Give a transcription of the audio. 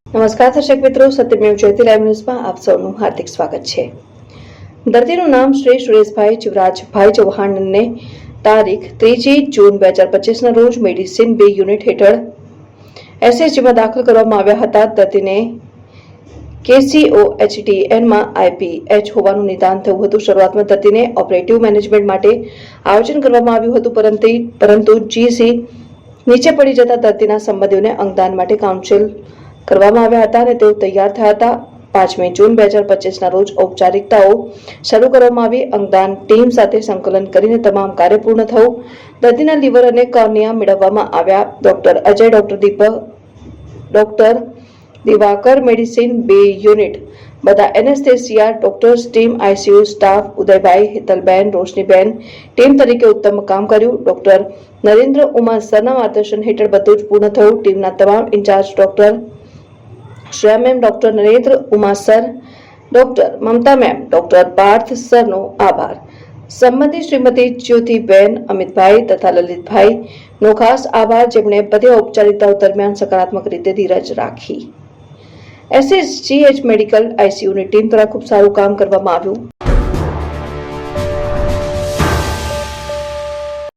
નમસ્કાર દર્શક મિત્રો, સત્યમેવ જયતે લાઈવ ન્યૂઝમાં આપ સૌનું હાર્દિક સ્વાગત છે। દર્દીનું નામ શ્રી સુરેશભાઈ શિવરાજભાઈ ચૌહાણને તારીખ 3 જૂન 2025ના રોજ મેડિસિન B યુનિટ હેઠળ SHGમાં દાખલ કરવામાં આવ્યા હતા। દર્દીને KCOHDNમાં IPH હોવાનું નિદાન થયું હતું। શરૂઆતમાં દર્દીને ઓપરેટિવ મેનેજમેન્ટ માટે આયોજન કરવામાં આવ્યું હતું, પરંતુ GC નીચે પડી જતા દર્દીના સંબંધીઓને અંગદાન માટે કાઉન્સિલ કરવામાં આવ્યા હતા અને તેઓ તૈયાર થયા હતા। 5 જૂન 2025ના રોજ ઔપચારિકતાઓ શરૂ કરવામાં આવી। અંગદાન ટીમ સાથે સંકલન કરીને તમામ કાર્ય પૂર્ણ થયું। દર્દીના લીવર અને કોર્નિયા મેળવવામાં આવ્યા। Doctor Ajay, doctor Deepak, doctor Diwakar, medicine B unit બધા anaesthesia doctors, team ICU staff, ઉદયભાઈ, હેતલબેન, રોશનીબેન ટીમ તરીકે ઉત્તમ કામ કર્યું। ડોક્ટર નરેન્દ્ર ઉમા સરના માર્ગદર્શન હેઠળ બધું જ પૂર્ણ થયું। ટીમના તમામ incharge doctor Shreya ma'am, doctor Narendra Uma sir, doctor Mamta ma'am, doctor Parth સરનો આભાર। સંબંધી શ્રીમતી જ્યોતિબેન, અમિતભાઈ તથા લલિતભાઈ નો ખાસ આભાર, જેમણે બધી ઔપચારિકતાઓ દરમિયાન સકારાત્મક રીતે ધીરજ રાખી। SHGH મેડિકલ ICUની ટીમ દ્વારા ખૂબ સારું કામ કરવામાં આવ્યું।